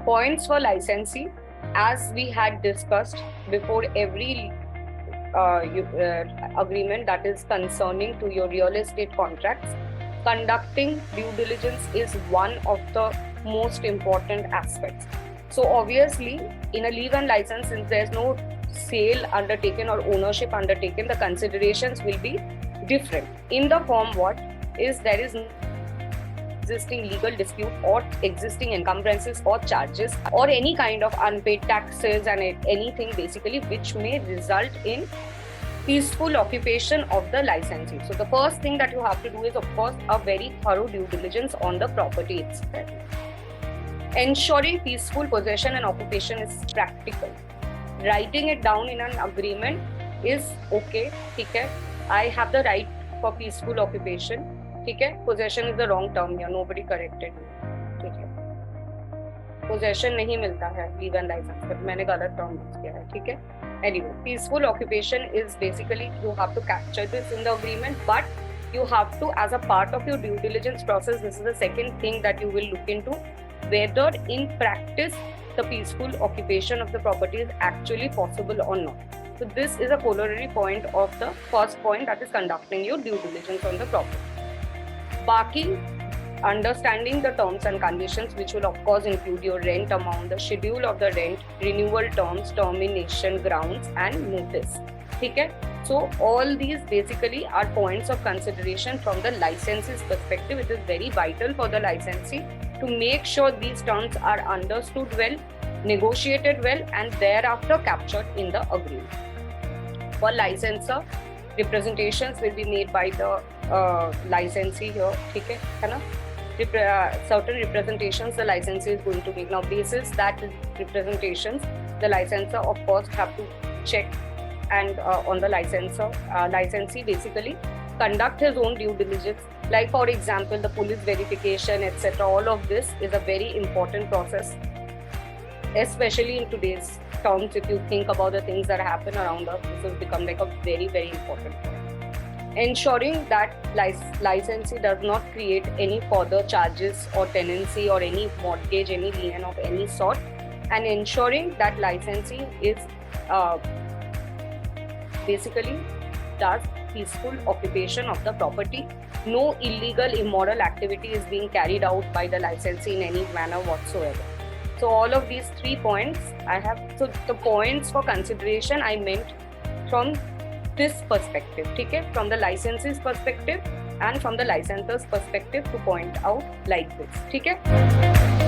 Points for licensee, as we had discussed before, every agreement that is concerning to your real estate contracts, conducting due diligence is one of the most important aspects. So obviously, in a leave and license, since there's no sale undertaken or ownership undertaken, the considerations will be different. In the form, what is there is existing legal dispute or existing encumbrances or charges or any kind of unpaid taxes and anything basically which may result in peaceful occupation of the licensee. So the first thing that you have to do is, of course, a very thorough due diligence on the property itself. Ensuring peaceful possession and occupation is practical. Writing it down in an agreement is okay, okay? I have the right for peaceful occupation, okay? Possession is the wrong term here, nobody corrected me, okay? Possession नहीं मिलता है leave and licence पर, मैंने गलत term use किया है, ठीक है? Anyway, peaceful occupation is basically you have to capture this in the agreement, but you have to, as a part of your due diligence process, this is the second thing that you will look into, whether in practice the peaceful occupation of the property is actually possible or not. So this is a corollary point of the first point, that is conducting your due diligence on the property. Baki, understanding the terms and conditions, which will of course include your rent amount, the schedule of the rent, renewal terms, termination grounds and notice. Okay? So all these basically are points of consideration from the licensee's perspective. It is very vital for the licensee to make sure these terms are understood well, negotiated well and thereafter captured in the agreement. For licensor, representations will be made by the licensee here, okay? Certain representations the licensee is going to make. Now, basis that representations, the licensor of course have to check and on the licensee basically conduct his own due diligence. Like for example, the police verification, etc. All of this is a very important process, especially in today's terms. If you think about the things that happen around us, this has become like a very, very important point. Ensuring that licensee does not create any further charges or tenancy or any mortgage, any lien of any sort, and ensuring that licensee is basically does peaceful occupation of the property. No illegal, immoral activity is being carried out by the licensee in any manner whatsoever. So all of these 3 points I have. So the points for consideration I meant from this perspective, okay? From the licensee's perspective and from the licensor's perspective to point out like this, okay?